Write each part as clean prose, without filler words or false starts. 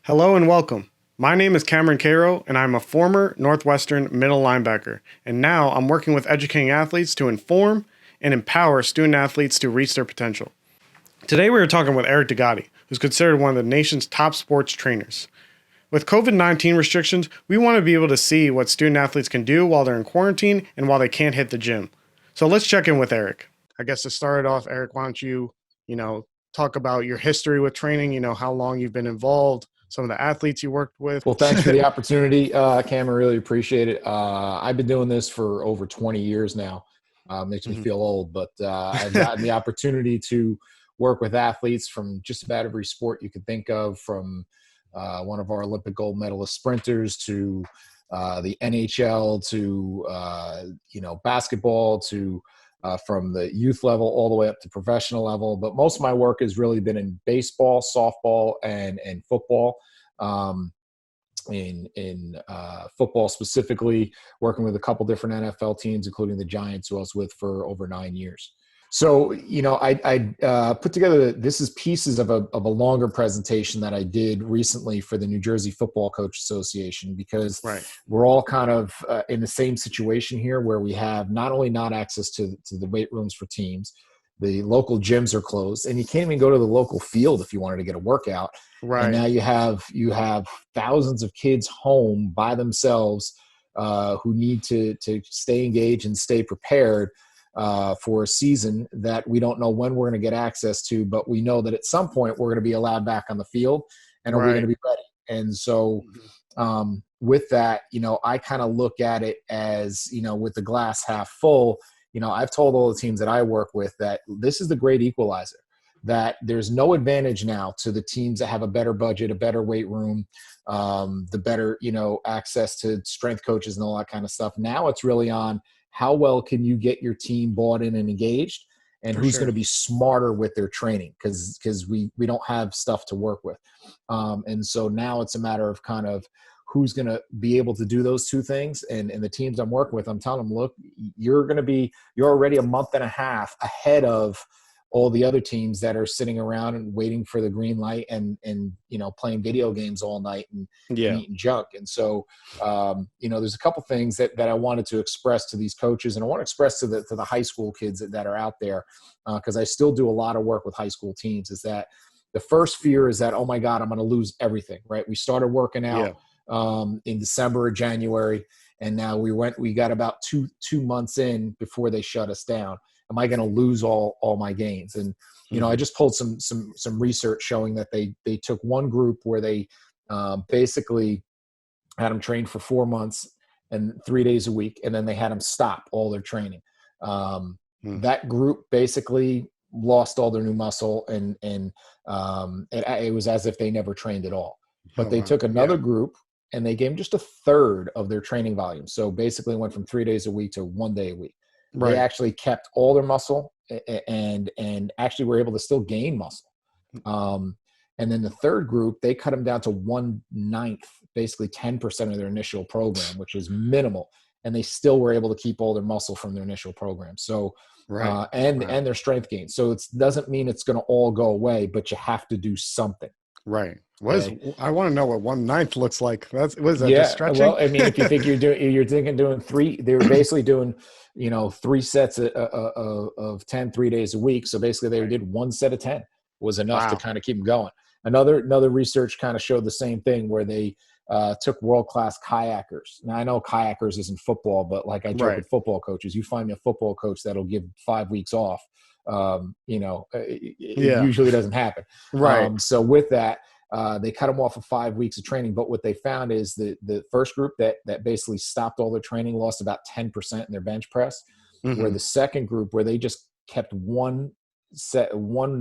Hello and welcome. My name is Cameron Cairo, and I'm a former Northwestern middle linebacker. And now I'm working with educating athletes to inform and empower student athletes to reach their potential. Today we are talking with Eric DeGotti, who's considered one of the nation's top sports trainers. With COVID 19 restrictions, we want to be able to see what student athletes can do while they're in quarantine and while they can't hit the gym. So let's check in with Eric. I guess to start it off, Eric, why don't you talk about your history with training, how long you've been involved, some of the athletes you worked with. Well, thanks for the opportunity, Cam. I really appreciate it. I've been doing this for over 20 years now. Makes me Mhm. feel old, but I've gotten the opportunity to work with athletes from just about every sport you could think of, from one of our Olympic gold medalist sprinters to the NHL to basketball to from the youth level all the way up to professional level. But most of my work has really been in baseball, softball, and football. Um, in football specifically, working with a couple different NFL teams, including the Giants, who I was with for over 9 years. So, I put together, this is pieces of a longer presentation that I did recently for the New Jersey Football Coach Association, because Right. we're all kind of in the same situation here, where we have not only not access to the weight rooms for teams, the local gyms are closed, and you can't even go to the local field if you wanted to get a workout. And Right. now you have thousands of kids home by themselves, who need to stay engaged and stay prepared for a season that we don't know when we're going to get access to, but we know that at some point we're going to be allowed back on the field. And are we going Right. to be ready? And so Mhm. with that, I kind of look at it as, with the glass half full. I've told all the teams that I work with that this is the great equalizer, that there's no advantage now to the teams that have a better budget, a better weight room, the better, access to strength coaches and all that kind of stuff. Now it's really on how well can you get your team bought in and engaged, and For who's going to sure. be smarter with their training, because we don't have stuff to work with. And so now it's a matter of kind of who's going to be able to do those two things. And the teams I'm working with, I'm telling them, look, you're already a month and a half ahead of all the other teams that are sitting around and waiting for the green light and playing video games all night and Yeah. eating junk. And so there's a couple things that I wanted to express to these coaches, and I want to express to the high school kids that are out there, because I still do a lot of work with high school teams. Is that the first fear is that, oh my God, I'm going to lose everything, right? We started working out Yeah. in December or January, and now we got about two months in before they shut us down. Am I going to lose all my gains? And I Mhm. just pulled some research showing that they took one group where they basically had them train for 4 months and 3 days a week, and then they had them stop all their training. Mhm. That group basically lost all their new muscle, and it was as if they never trained at all. But Oh they wow. took Yeah. another group and they gave them just a third of their training volume. So basically went from 3 days a week to one day a week. They Right. actually kept all their muscle, and actually were able to still gain muscle. Um, and then the third group, they cut them down to 1/9, basically 10% of their initial program, which is minimal. And they still were able to keep all their muscle from their initial program. So, Right. and Wow. their strength gain. So it doesn't mean it's going to all go away, but you have to do something. Right. What is Okay. I want to know what 1/9 looks like. That's what is that? Just Yeah. stretching? Well, I mean, if you think you're thinking doing three, they were basically doing, three sets of 10, 3 days a week. So basically they Right. did one set of 10 was enough to Wow. kind of keep them going. Another research kind of showed the same thing, where they took world-class kayakers. Now I know kayakers isn't football, but like I joke Right. with football coaches, you find me a football coach that'll give 5 weeks off. It Yeah. usually doesn't happen. Right. So with that, they cut them off of 5 weeks of training. But what they found is that the first group that basically stopped all their training lost about 10% in their bench press, where Hmm. the second group, where they just kept one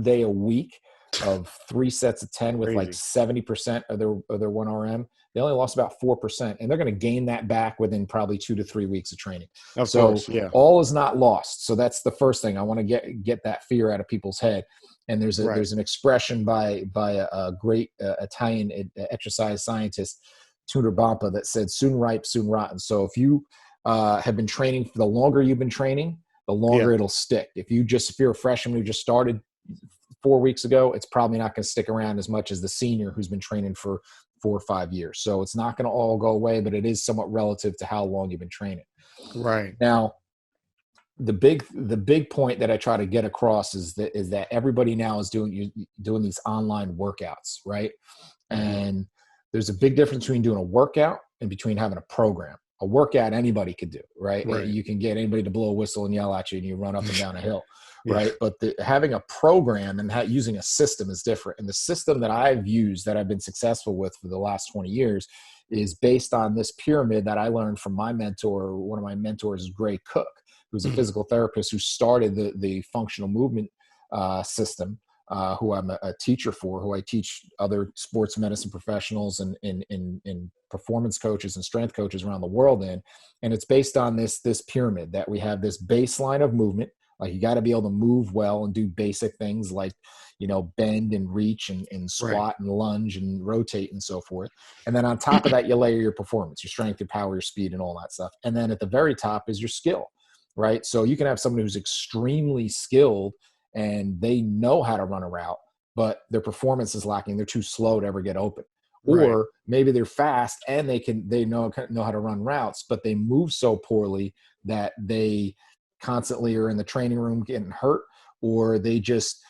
day a week of 3 sets of 10 with like Crazy. 70% of their 1 RM, they only lost about 4%. And they're going to gain that back within probably 2 to 3 weeks of training. Of So course. Yeah. all is not lost. So that's the first thing I want to get that fear out of people's head. And there's Right. an expression by a great Italian exercise scientist, Tudor Bompa, that said, "Soon ripe, soon rotten." So if you have been training, the longer you've been training, the Yeah. longer it'll stick. If you're a freshman who just started 4 weeks ago, it's probably not going to stick around as much as the senior who's been training for 4 or 5 years. So it's not going to all go away, but it is somewhat relative to how long you've been training. Right. Now, the big point that I try to get across is that everybody now is doing these online workouts, right? And there's a big difference between doing a workout and between having a program. A workout anybody could do, right? Right. You can get anybody to blow a whistle and yell at you and you run up and down a hill, Yeah. right? But having a program and using a system is different. And the system that I've used, that I've been successful with for the last 20 years, is based on this pyramid that I learned from my mentor. One of my mentors is Gray Cook, who's a physical therapist who started the functional movement system, who I'm a teacher for, who I teach other sports medicine professionals and performance coaches and strength coaches around the world in. And it's based on this pyramid, that we have this baseline of movement. Like, you got to be able to move well and do basic things like, bend and reach and squat and lunge and rotate and so forth. And then on top of that, you layer your performance, your strength, your power, your speed, and all that stuff. And then at the very top is your skill, right? So you can have someone who's extremely skilled and they know how to run a route, but their performance is lacking. They're too slow to ever get open. Or maybe they're fast and they know how to run routes, but they move so poorly that they constantly are in the training room getting hurt, or they just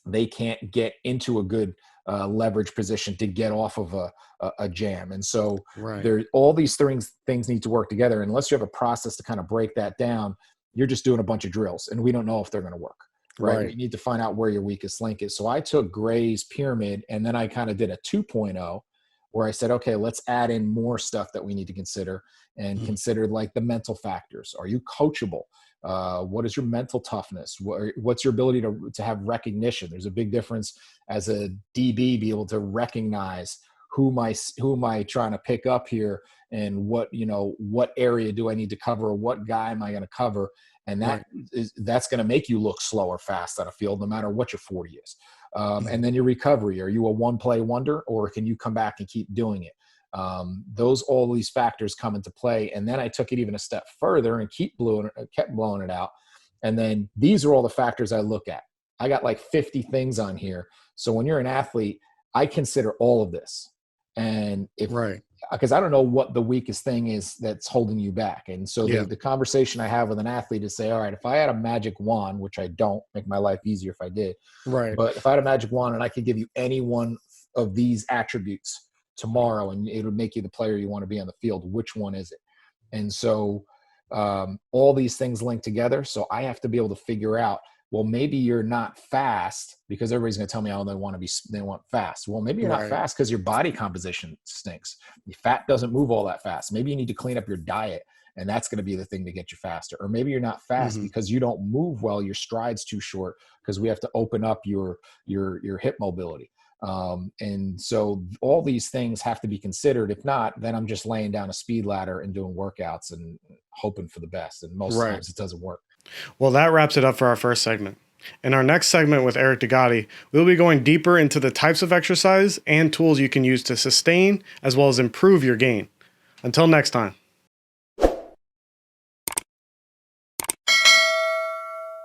they can't get into a good leverage position to get off of a jam. And so all these things need to work together. Unless you have a process to kind of break that down, you're just doing a bunch of drills and we don't know if they're going to work. Right. You need to find out where your weakest link is. So I took Gray's pyramid and then I kind of did a 2.0 where I said, okay, let's add in more stuff that we need to consider, and consider like the mental factors. Are you coachable? What is your mental toughness? What's your ability to have recognition? There's a big difference as a DB, be able to recognize who am I trying to pick up here, and what area do I need to cover, or what guy am I going to cover? And that's going to make you look slow or fast on a field, no matter what your 40 is. And then your recovery. Are you a one-play wonder, or can you come back and keep doing it? All these factors come into play. And then I took it even a step further and kept blowing it out. And then these are all the factors I look at. I got like 50 things on here. So when you're an athlete, I consider all of this. And because I don't know what the weakest thing is that's holding you back. And so the conversation I have with an athlete is say, all right, if I had a magic wand, which I don't, make my life easier if I did. But if I had a magic wand and I could give you any one of these attributes tomorrow and it would make you the player you want to be on the field, which one is it? And so all these things link together. So I have to be able to figure out, well, maybe you're not fast because everybody's going to tell me, oh, they want fast. Well, maybe you're not fast because your body composition stinks. Your fat doesn't move all that fast. Maybe you need to clean up your diet, and that's going to be the thing to get you faster. Or maybe you're not fast because you don't move well. Your stride's too short because we have to open up your hip mobility. And so all these things have to be considered. If not, then I'm just laying down a speed ladder and doing workouts and hoping for the best. And most times it doesn't work. Well, that wraps it up for our first segment. In our next segment with Eric DeGotti, we'll be going deeper into the types of exercise and tools you can use to sustain as well as improve your gain. Until next time.